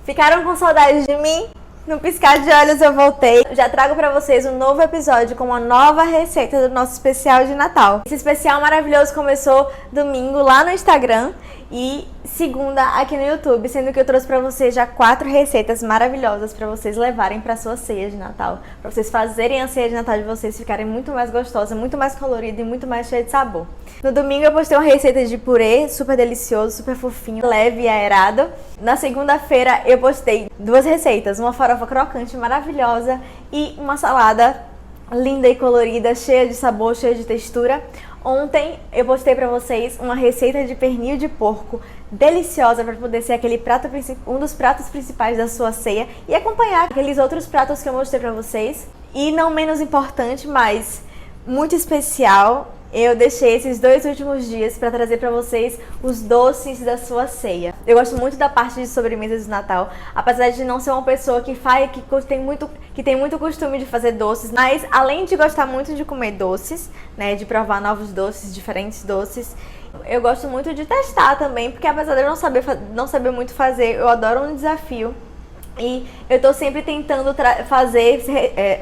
Ficaram com saudade de mim? No piscar de olhos eu voltei. Já trago pra vocês um novo episódio com uma nova receita do nosso especial de Natal. Esse especial maravilhoso começou domingo lá no Instagram e segunda aqui no YouTube, sendo que eu trouxe pra vocês já 4 receitas maravilhosas pra vocês levarem pra sua ceia de Natal, pra vocês fazerem a ceia de Natal de vocês ficarem muito mais gostosa, muito mais colorida e muito mais cheia de sabor. No domingo eu postei uma receita de purê super delicioso, super fofinho, leve e aerado. Na segunda-feira eu postei 2 receitas, uma farofa crocante maravilhosa e uma salada linda e colorida, cheia de sabor, cheia de textura. Ontem eu postei pra vocês uma receita de pernil de porco deliciosa para poder ser um dos pratos principais da sua ceia e acompanhar aqueles outros pratos que eu mostrei pra vocês. E não menos importante, mas muito especial, eu deixei esses 2 últimos dias para trazer para vocês os doces da sua ceia. Eu gosto muito da parte de sobremesas do Natal, apesar de não ser uma pessoa que tem muito costume de fazer doces, mas além de gostar muito de comer doces, né, de provar novos doces, diferentes doces, eu gosto muito de testar também, porque apesar de eu não saber muito fazer, eu adoro um desafio. E eu tô sempre tentando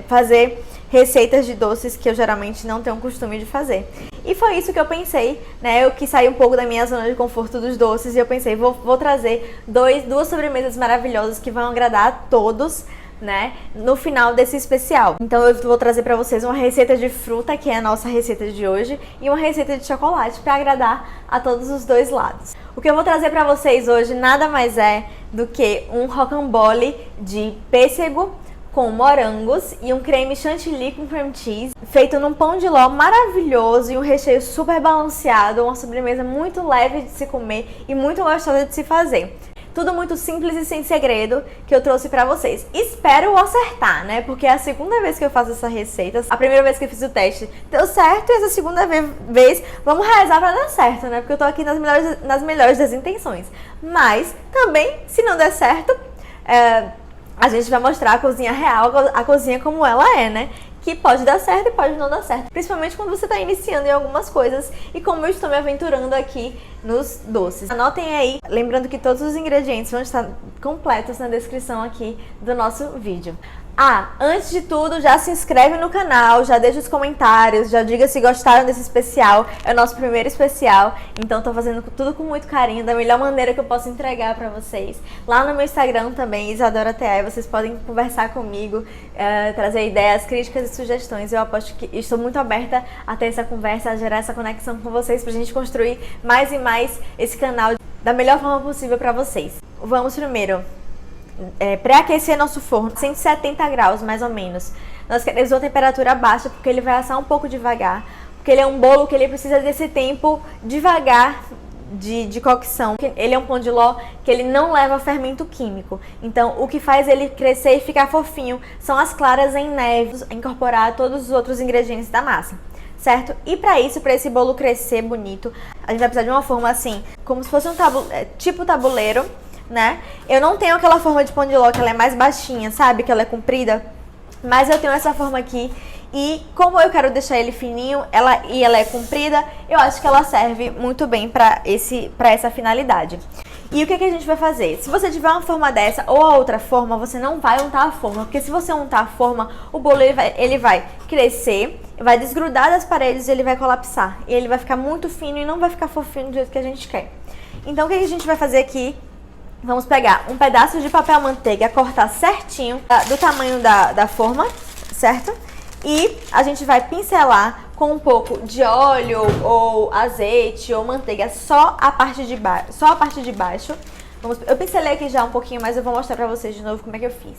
fazer receitas de doces que eu geralmente não tenho costume de fazer. E foi isso que eu pensei, né? Eu quis sair um pouco da minha zona de conforto dos doces e eu pensei, vou trazer 2 sobremesas maravilhosas que vão agradar a todos, né, no final desse especial. Então eu vou trazer pra vocês uma receita de fruta, que é a nossa receita de hoje, e uma receita de chocolate pra agradar a todos os 2 lados. O que eu vou trazer pra vocês hoje nada mais é do que um rocambole de pêssego com morangos e um creme chantilly com cream cheese, feito num pão de ló maravilhoso e um recheio super balanceado, uma sobremesa muito leve de se comer e muito gostosa de se fazer. Tudo muito simples e sem segredo que eu trouxe pra vocês. Espero acertar, né? Porque é a segunda vez que eu faço essa receita. A primeira vez que eu fiz o teste deu certo e essa segunda vez vamos rezar pra dar certo, né? Porque eu tô aqui nas melhores das intenções. Mas também, se não der certo, a gente vai mostrar a cozinha real, a cozinha como ela é, né? Que pode dar certo e pode não dar certo. Principalmente quando você está iniciando em algumas coisas e como eu estou me aventurando aqui nos doces. Anotem aí, lembrando que todos os ingredientes vão estar completos na descrição aqui do nosso vídeo. Antes de tudo, já se inscreve no canal, já deixa os comentários, já diga se gostaram desse especial. É o nosso primeiro especial, então tô fazendo tudo com muito carinho, da melhor maneira que eu posso entregar pra vocês. Lá no meu Instagram também, IsadoraTA, vocês podem conversar comigo, trazer ideias, críticas e sugestões. Eu aposto que estou muito aberta a ter essa conversa, a gerar essa conexão com vocês pra gente construir mais e mais esse canal da melhor forma possível pra vocês. Vamos primeiro pré-aquecer nosso forno, 170 graus mais ou menos. Nós queremos uma temperatura baixa porque ele vai assar um pouco devagar, porque ele é um bolo que ele precisa desse tempo devagar de cocção. Ele é um pão de ló que ele não leva fermento químico, então o que faz ele crescer e ficar fofinho são as claras em neve, incorporar todos os outros ingredientes da massa, certo? E para esse bolo crescer bonito, a gente vai precisar de uma forma assim, como se fosse um tipo tabuleiro, né? Eu não tenho aquela forma de pão de ló que ela é mais baixinha, sabe? Que ela é comprida, mas eu tenho essa forma aqui e como eu quero deixar ele fininho, ela é comprida, eu acho que ela serve muito bem para essa finalidade. E o que a gente vai fazer? Se você tiver uma forma dessa ou a outra forma, você não vai untar a forma, porque se você untar a forma, o bolo ele vai crescer, vai desgrudar das paredes e ele vai colapsar. E ele vai ficar muito fino e não vai ficar fofinho do jeito que a gente quer. Então o que a gente vai fazer aqui? Vamos pegar um pedaço de papel manteiga, cortar certinho do tamanho da forma, certo? E a gente vai pincelar com um pouco de óleo ou azeite ou manteiga, só a parte de baixo. Eu pincelei aqui já um pouquinho, mas eu vou mostrar pra vocês de novo como é que eu fiz.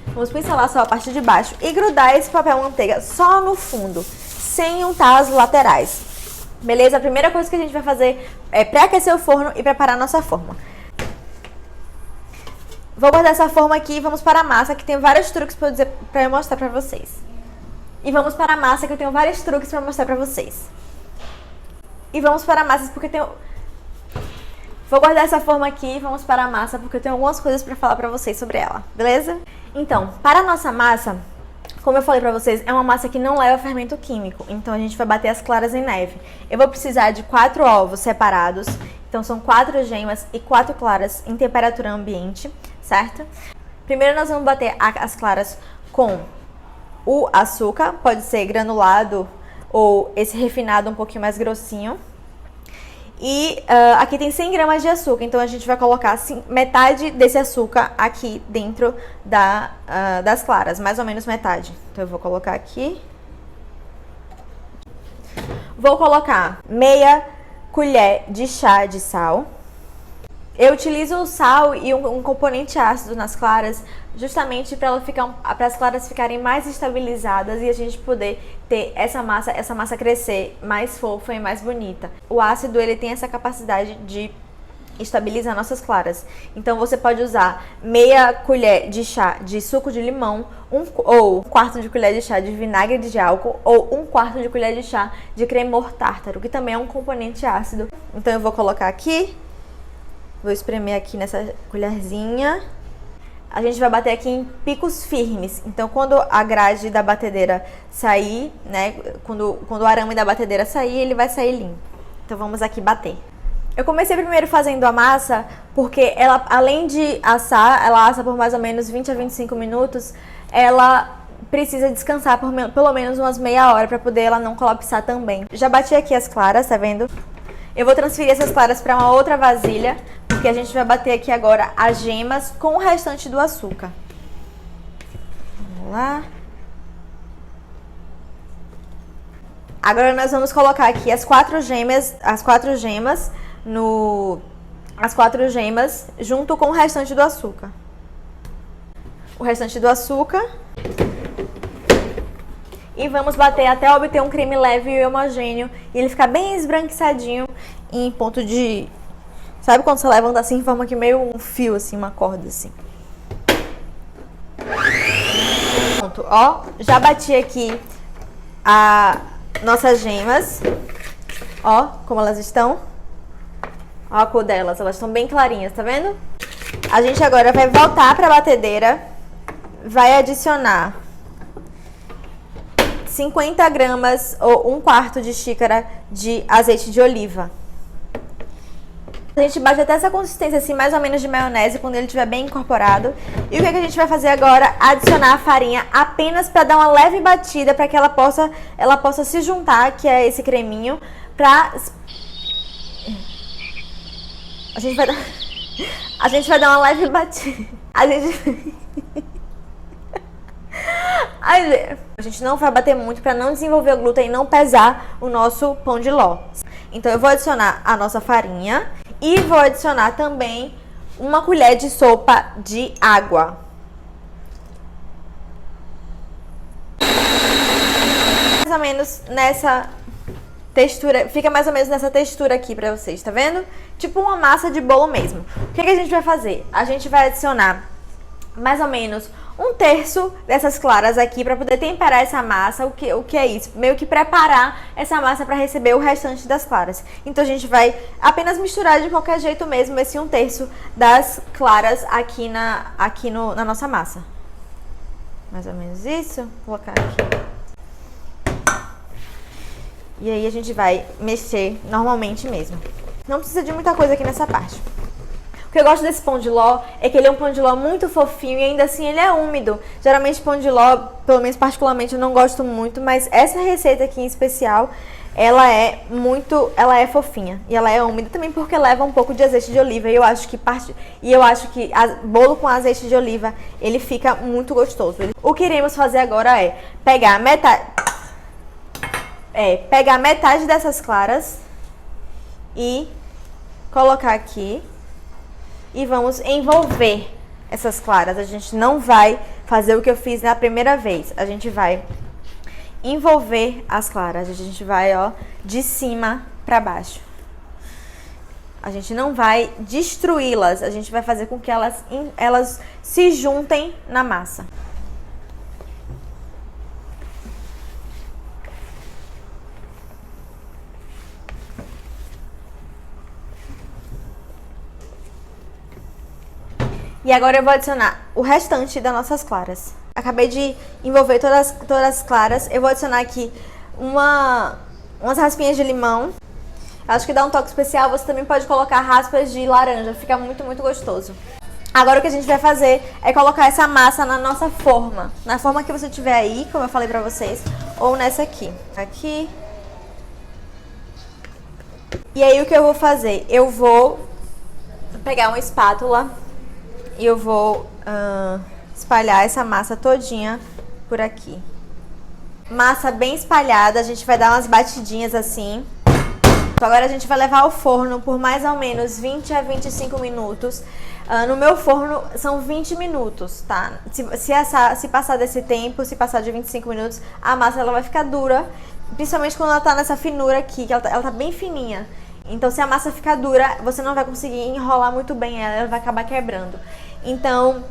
Vamos pincelar só a parte de baixo e grudar esse papel manteiga só no fundo, sem untar as laterais. Beleza? A primeira coisa que a gente vai fazer é pré-aquecer o forno e preparar a nossa forma. Vou guardar essa forma aqui e vamos para a massa, que tem vários truques para eu mostrar para vocês. E vamos para a massa, que eu tenho vários truques para mostrar para vocês. E vamos para a massa, porque eu tenho... Vou guardar essa forma aqui e vamos para a massa, porque eu tenho algumas coisas para falar para vocês sobre ela, beleza? Então, para a nossa massa, como eu falei pra vocês, é uma massa que não leva fermento químico, então a gente vai bater as claras em neve. Eu vou precisar de 4 ovos separados, então são 4 gemas e 4 claras em temperatura ambiente, certo? Primeiro nós vamos bater as claras com o açúcar, pode ser granulado ou esse refinado um pouquinho mais grossinho. E aqui tem 100 gramas de açúcar, então a gente vai colocar assim, metade desse açúcar aqui dentro das claras, mais ou menos metade. Então eu vou colocar aqui. Vou colocar meia colher de chá de sal. Eu utilizo o sal e um componente ácido nas claras justamente para as claras ficarem mais estabilizadas e a gente poder ter essa massa crescer mais fofa e mais bonita. O ácido ele tem essa capacidade de estabilizar nossas claras. Então você pode usar meia colher de chá de suco de limão, ou um quarto de colher de chá de vinagre de álcool, ou um quarto de colher de chá de cremor tártaro, que também é um componente ácido. Então eu vou colocar aqui. Vou espremer aqui nessa colherzinha. A gente vai bater aqui em picos firmes. Então, quando a grade da batedeira sair, né? Quando o arame da batedeira sair, ele vai sair limpo. Então, vamos aqui bater. Eu comecei primeiro fazendo a massa, porque ela, além de assar, ela assa por mais ou menos 20 a 25 minutos. Ela precisa descansar por pelo menos umas meia hora para poder ela não colapsar também. Já bati aqui as claras, tá vendo? Eu vou transferir essas claras para uma outra vasilha, porque a gente vai bater aqui agora as gemas com o restante do açúcar. Vamos lá. Agora nós vamos colocar aqui as quatro gemas junto com o restante do açúcar. O restante do açúcar. E vamos bater até obter um creme leve e homogêneo. E ele ficar bem esbranquiçadinho em ponto de... Sabe quando você levanta assim, forma aqui meio um fio, assim, uma corda, assim. Pronto, ó. Já bati aqui as nossas gemas. Ó, como elas estão. Ó a cor delas, elas estão bem clarinhas, tá vendo? A gente agora vai voltar pra batedeira. Vai adicionar 50 gramas ou um quarto de xícara de azeite de oliva. A gente bate até essa consistência assim, mais ou menos de maionese, quando ele estiver bem incorporado. E o que a gente vai fazer agora? Adicionar a farinha apenas para dar uma leve batida, para que ela possa se juntar, que é esse creminho, A gente vai dar uma leve batida. A gente não vai bater muito para não desenvolver o glúten e não pesar o nosso pão de ló. Então eu vou adicionar a nossa farinha e vou adicionar também uma colher de sopa de água. Mais ou menos nessa textura, fica mais ou menos nessa textura aqui pra vocês, tá vendo? Tipo uma massa de bolo mesmo. O que a gente vai fazer? A gente vai adicionar mais ou menos um terço dessas claras aqui para poder temperar essa massa. O que é isso? Meio que preparar essa massa para receber o restante das claras. Então a gente vai apenas misturar de qualquer jeito mesmo esse um terço das claras aqui na nossa massa. Mais ou menos isso. Vou colocar aqui. E aí a gente vai mexer normalmente mesmo. Não precisa de muita coisa aqui nessa parte. O que eu gosto desse pão de ló é que ele é um pão de ló muito fofinho e ainda assim ele é úmido. Geralmente pão de ló, pelo menos particularmente, eu não gosto muito, mas essa receita aqui em especial, ela é fofinha e ela é úmida também porque leva um pouco de azeite de oliva. E eu acho que bolo com azeite de oliva, ele fica muito gostoso. O que iremos fazer agora é pegar metade dessas claras e colocar aqui. E vamos envolver essas claras. A gente não vai fazer o que eu fiz na primeira vez. A gente vai envolver as claras. A gente vai, ó, de cima para baixo. A gente não vai destruí-las. A gente vai fazer com que elas se juntem na massa. E agora eu vou adicionar o restante das nossas claras. Acabei de envolver todas as claras. Eu vou adicionar aqui umas raspinhas de limão. Acho que dá um toque especial. Você também pode colocar raspas de laranja. Fica muito, muito gostoso. Agora o que a gente vai fazer é colocar essa massa na nossa forma. Na forma que você tiver aí, como eu falei pra vocês, ou nessa aqui. Aqui. E aí o que eu vou fazer? Eu vou pegar uma espátula e eu vou espalhar essa massa todinha por aqui. Massa bem espalhada, a gente vai dar umas batidinhas assim. Agora a gente vai levar ao forno por mais ou menos 20 a 25 minutos. No meu forno são 20 minutos, tá? Se passar desse tempo, se passar de 25 minutos, a massa ela vai ficar dura. Principalmente quando ela tá nessa finura aqui, que ela tá bem fininha. Então se a massa ficar dura, você não vai conseguir enrolar muito bem ela vai acabar quebrando. Então,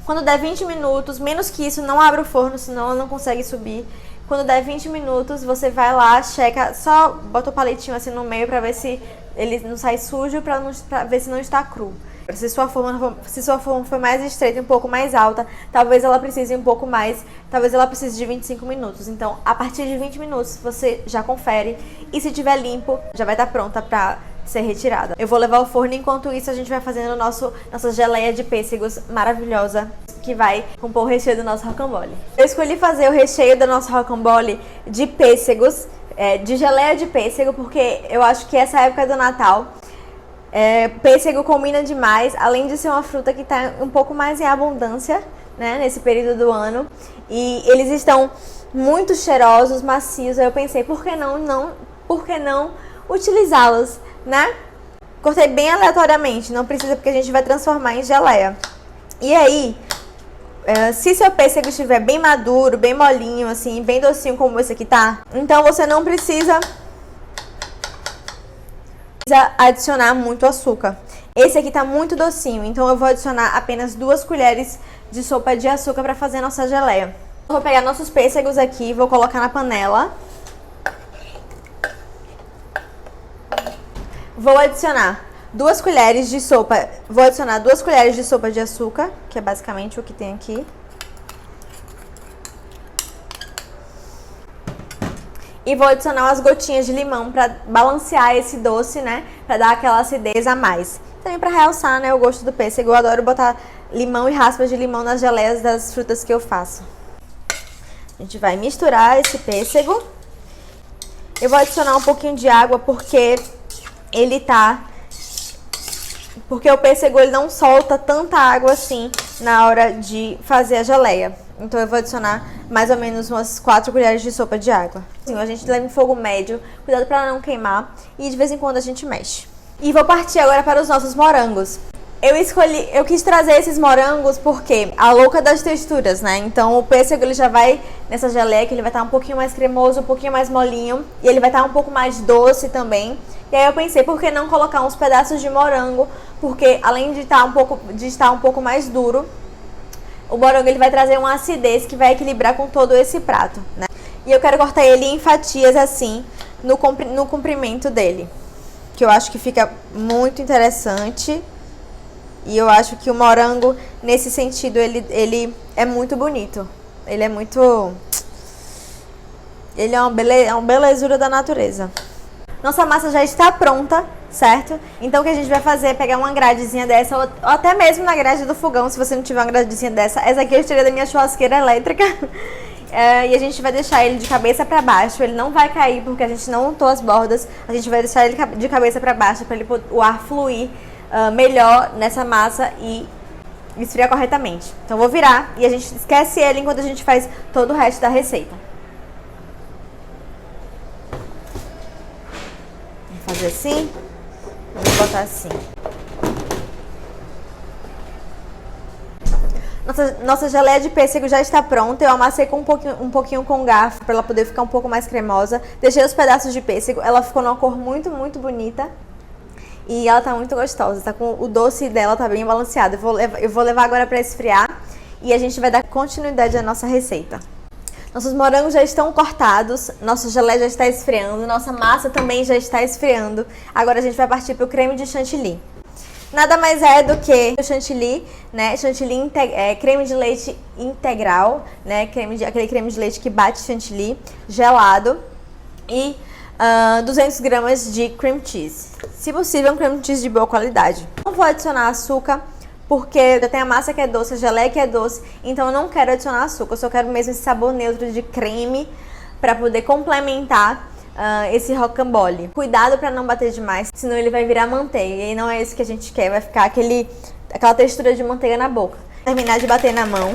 quando der 20 minutos, menos que isso, não abra o forno, senão ela não consegue subir. Quando der 20 minutos, você vai lá, checa, só bota o palitinho assim no meio pra ver se ele não sai sujo, pra ver se não está cru. Se sua forma for mais estreita, um pouco mais alta, talvez ela precise um pouco mais, talvez ela precise de 25 minutos. Então, a partir de 20 minutos, você já confere e se tiver limpo, já vai estar pronta pra ser retirada. Eu vou levar ao forno, enquanto isso a gente vai fazendo nossa geleia de pêssegos maravilhosa, que vai compor o recheio do nosso rocambole. Eu escolhi fazer o recheio do nosso rocambole de pêssegos, de geleia de pêssego, porque eu acho que essa época do Natal, pêssego combina demais, além de ser uma fruta que está um pouco mais em abundância, né, nesse período do ano. E eles estão muito cheirosos, macios. Aí eu pensei, por que não utilizá-los, né? Cortei bem aleatoriamente, não precisa porque a gente vai transformar em geleia. E aí, se seu pêssego estiver bem maduro, bem molinho, assim, bem docinho como esse aqui tá, então você não precisa adicionar muito açúcar. Esse aqui tá muito docinho, então eu vou adicionar apenas 2 colheres de sopa de açúcar para fazer a nossa geleia. Eu vou pegar nossos pêssegos aqui, vou colocar na panela. Vou adicionar 2 colheres de sopa, vou adicionar 2 colheres de sopa de açúcar, que é basicamente o que tem aqui. E vou adicionar umas gotinhas de limão para balancear esse doce, né? Para dar aquela acidez a mais. Também para realçar, né, o gosto do pêssego. Eu adoro botar limão e raspas de limão nas geleias das frutas que eu faço. A gente vai misturar esse pêssego. Eu vou adicionar um pouquinho de água porque porque o pêssego ele não solta tanta água assim na hora de fazer a geleia. Então eu vou adicionar mais ou menos umas 4 colheres de sopa de água. Assim, a gente leva em fogo médio, cuidado para não queimar, e de vez em quando a gente mexe. E vou partir agora para os nossos morangos. Eu quis trazer esses morangos porque a louca das texturas, né? Então o pêssego ele já vai nessa geleia que ele vai estar um pouquinho mais cremoso, um pouquinho mais molinho, e ele vai estar um pouco mais doce também. E aí eu pensei, por que não colocar uns pedaços de morango? Porque além de estar um pouco mais duro, o morango ele vai trazer uma acidez que vai equilibrar com todo esse prato, né? E eu quero cortar ele em fatias assim, no comprimento dele, que eu acho que fica muito interessante. E eu acho que o morango, nesse sentido, ele é muito bonito. Ele é uma belezura da natureza. Nossa massa já está pronta, certo? Então o que a gente vai fazer é pegar uma gradezinha dessa, ou até mesmo na grade do fogão, se você não tiver uma gradezinha dessa. Essa aqui eu tirei da minha churrasqueira elétrica. E a gente vai deixar ele de cabeça para baixo. Ele não vai cair porque a gente não untou as bordas. A gente vai deixar ele de cabeça para baixo para o ar fluir melhor nessa massa e esfriar corretamente. Então vou virar e a gente esquece ele enquanto a gente faz todo o resto da receita. Vou fazer assim. Vou botar assim. Nossa geleia de pêssego já está pronta. Eu amassei com um pouquinho com garfo para ela poder ficar um pouco mais cremosa. Deixei os pedaços de pêssego. Ela ficou numa cor muito, muito bonita. E ela tá muito gostosa. Tá com o doce dela tá bem balanceado. Eu vou levar agora para esfriar e a gente vai dar continuidade à nossa receita. Nossos morangos já estão cortados, nossa geleia já está esfriando, nossa massa também já está esfriando. Agora a gente vai partir para o creme de chantilly. Nada mais é do que o chantilly, né? Chantilly creme de leite integral, né? Aquele creme de leite que bate chantilly gelado e 200 gramas de cream cheese. Se possível, um cream cheese de boa qualidade. Não vou adicionar açúcar porque já tem a massa que é doce, a geleia que é doce, então eu não quero adicionar açúcar, eu só quero mesmo esse sabor neutro de creme para poder complementar esse rocambole. Cuidado para não bater demais, senão ele vai virar manteiga e não é isso que a gente quer, vai ficar aquela textura de manteiga na boca. Terminar de bater na mão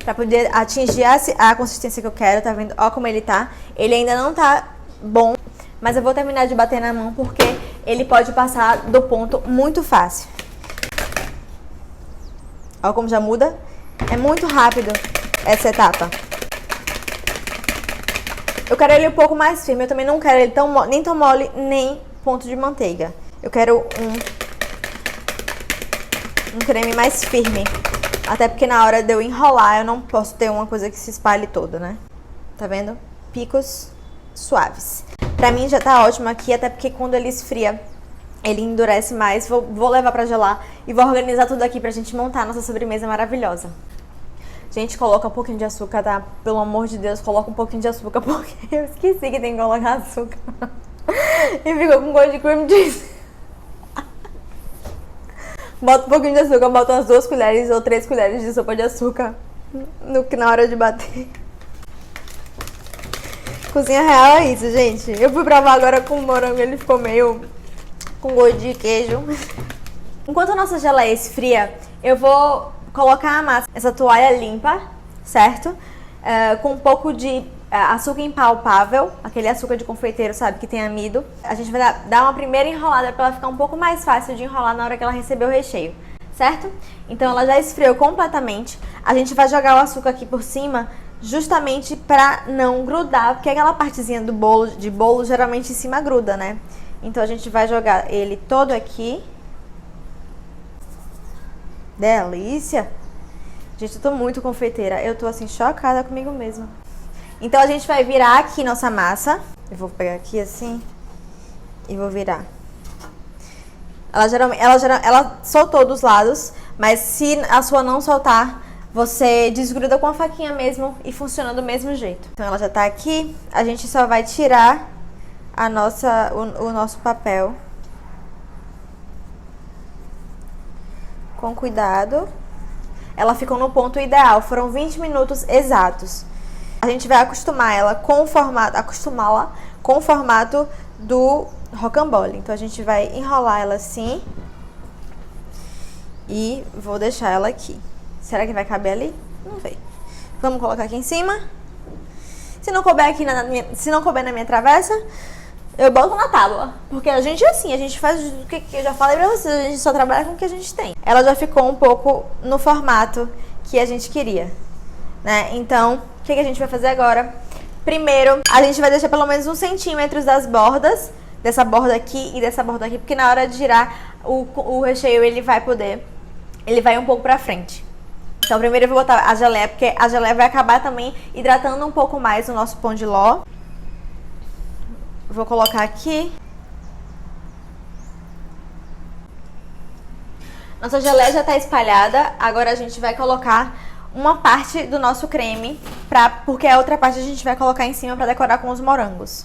para poder atingir a consistência que eu quero, tá vendo? Ó como ele tá. Ele ainda não tá bom, mas eu vou terminar de bater na mão porque ele pode passar do ponto muito fácil. Ó como já muda. É muito rápido essa etapa. Eu quero ele um pouco mais firme, eu também não quero ele nem tão mole, nem ponto de manteiga. Eu quero um creme mais firme. Até porque na hora de eu enrolar, eu não posso ter uma coisa que se espalhe toda, né? Tá vendo? Picos suaves. Pra mim já tá ótimo aqui, até porque quando ele esfria, ele endurece mais. Vou levar pra gelar e vou organizar tudo aqui pra gente montar a nossa sobremesa maravilhosa. Gente, coloca um pouquinho de açúcar, tá? Pelo amor de Deus, coloca um pouquinho de açúcar, porque eu esqueci que tem que colocar açúcar. E ficou com gosto de cream cheese. Bota um pouquinho de açúcar, bota umas 2 colheres ou 3 colheres de sopa de açúcar na hora de bater. Cozinha real é isso, gente. Eu fui provar agora com o morango, ele ficou meio com gosto de queijo. Enquanto a nossa geleia esfria, eu vou colocar a massa, essa toalha limpa, certo? Com um pouco de açúcar impalpável, aquele açúcar de confeiteiro, sabe, que tem amido. A gente vai dar uma primeira enrolada para ela ficar um pouco mais fácil de enrolar na hora que ela receber o recheio, certo? Então ela já esfriou completamente. A gente vai jogar o açúcar aqui por cima, justamente para não grudar, porque aquela partezinha do bolo geralmente em cima gruda, né? Então a gente vai jogar ele todo aqui. Delícia! Gente, eu tô muito confeiteira. Eu tô assim, chocada comigo mesma. Então a gente vai virar aqui nossa massa. Eu vou pegar aqui assim e vou virar. Ela soltou dos lados, mas se a sua não soltar, você desgruda com a faquinha mesmo e funciona do mesmo jeito. Então ela já tá aqui, a gente só vai tirar o nosso papel. Com cuidado. Ela ficou no ponto ideal, foram 20 minutos exatos. A gente vai acostumá-la com o formato do rocambole. Então a gente vai enrolar ela assim e vou deixar ela aqui. Será que vai caber ali? Não sei. Vamos colocar aqui em cima. Se não couber se não couber na minha travessa, eu boto na tábua. Porque a gente é assim, a gente faz o que eu já falei pra vocês, a gente só trabalha com o que a gente tem. Ela já ficou um pouco no formato que a gente queria, né? Então, o que a gente vai fazer agora? Primeiro, a gente vai deixar pelo menos 1 centímetro das bordas, dessa borda aqui e dessa borda aqui, porque na hora de girar o recheio ele vai um pouco pra frente. Então primeiro eu vou botar a geleia, porque a geleia vai acabar também hidratando um pouco mais o nosso pão de ló. Vou colocar aqui. Nossa geleia já tá espalhada, agora a gente vai colocar uma parte do nosso creme, porque a outra parte a gente vai colocar em cima pra decorar com os morangos.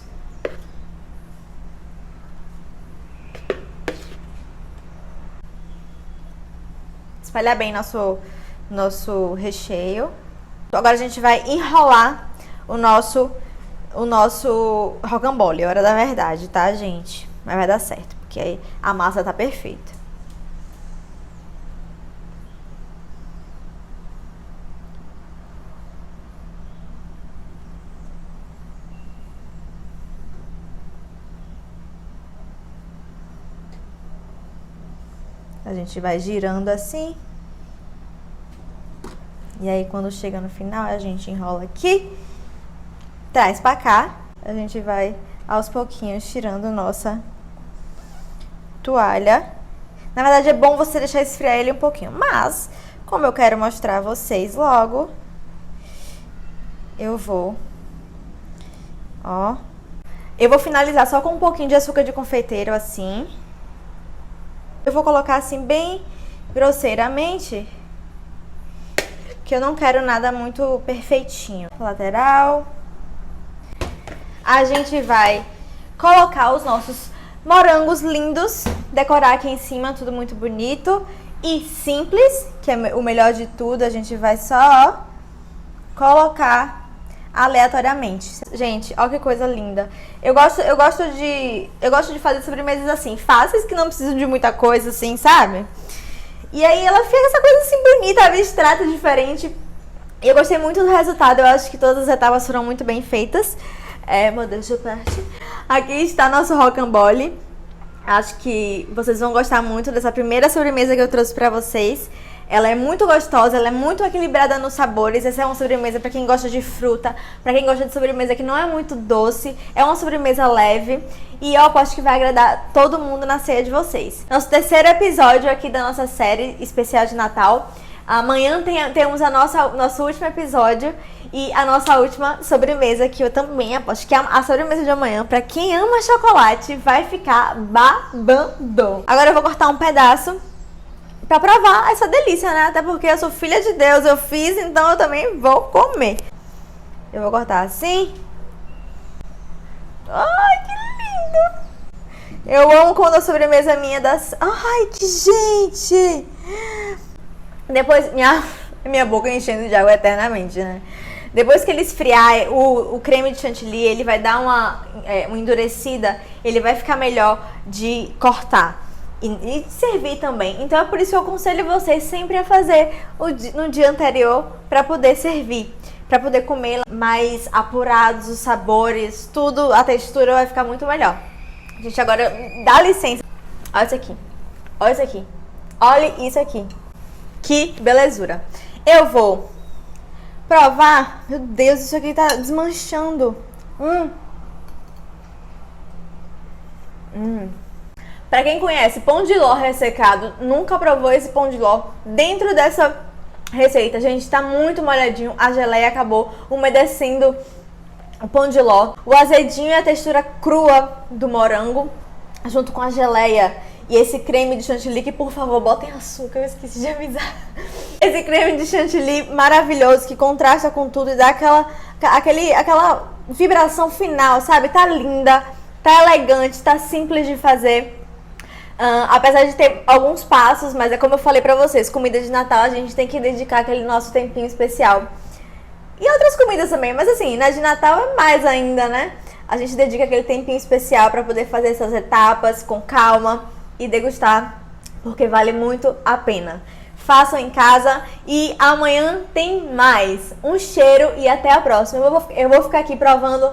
Espalhar bem nosso recheio. Agora a gente vai enrolar o nosso rocambole, é hora da verdade, tá, gente? Mas vai dar certo, porque aí a massa tá perfeita. A gente vai girando assim. E aí, quando chega no final, a gente enrola aqui, traz pra cá. A gente vai, aos pouquinhos, tirando nossa toalha. Na verdade, é bom você deixar esfriar ele um pouquinho. Mas, como eu quero mostrar a vocês logo, eu vou finalizar só com um pouquinho de açúcar de confeiteiro, assim. Eu vou colocar assim bem grosseiramente, que eu não quero nada muito perfeitinho. Lateral. A gente vai colocar os nossos morangos lindos, decorar aqui em cima, tudo muito bonito. e simples, que é o melhor de tudo. A gente vai só colocar aleatoriamente. Gente, olha que coisa linda. Eu gosto de fazer sobremesas assim, fáceis, que não precisam de muita coisa, assim, sabe? E aí ela fica essa coisa assim bonita, abstrata, diferente. E eu gostei muito do resultado. Eu acho que todas as etapas foram muito bem feitas. Modéstia à parte. Aqui está nosso rocambole. Acho que vocês vão gostar muito dessa primeira sobremesa que eu trouxe pra vocês. Ela é muito gostosa, ela é muito equilibrada nos sabores. Essa é uma sobremesa pra quem gosta de fruta, pra quem gosta de sobremesa que não é muito doce. É uma sobremesa leve e eu aposto que vai agradar todo mundo na ceia de vocês. Nosso terceiro episódio aqui da nossa série especial de Natal. Amanhã temos nosso último episódio e a nossa última sobremesa, que eu também aposto que a sobremesa de amanhã, pra quem ama chocolate, vai ficar babando. Agora eu vou cortar um pedaço pra provar essa delícia, né? Até porque eu sou filha de Deus, eu fiz, então eu também vou comer. Eu vou cortar assim. Ai, que lindo! Eu amo quando a sobremesa minha das... Ai, que gente! Depois, minha boca enchendo de água eternamente, né? Depois que ele esfriar, o creme de chantilly, ele vai dar uma endurecida, ele vai ficar melhor de cortar. E servir também. Então é por isso que eu aconselho vocês sempre a fazer no dia anterior para poder servir, para poder comer mais apurados os sabores, tudo, a textura vai ficar muito melhor. Gente, agora dá licença. Olha isso aqui. Olha isso aqui. Olha isso aqui. Que belezura. Eu vou provar. Meu Deus, isso aqui tá desmanchando. Pra quem conhece pão de ló ressecado, nunca provou esse pão de ló dentro dessa receita. Gente, tá muito molhadinho, a geleia acabou umedecendo o pão de ló. O azedinho e a textura crua do morango, junto com a geleia e esse creme de chantilly, que por favor, botem açúcar, eu esqueci de avisar. Esse creme de chantilly maravilhoso, que contrasta com tudo e dá aquela vibração final, sabe? Tá linda, tá elegante, tá simples de fazer. Apesar de ter alguns passos, mas é como eu falei pra vocês, comida de Natal a gente tem que dedicar aquele nosso tempinho especial. E outras comidas também, mas assim, na de Natal é mais ainda, né? A gente dedica aquele tempinho especial pra poder fazer essas etapas com calma e degustar, porque vale muito a pena. Façam em casa e amanhã tem mais. Um cheiro e até a próxima. Eu vou ficar aqui provando.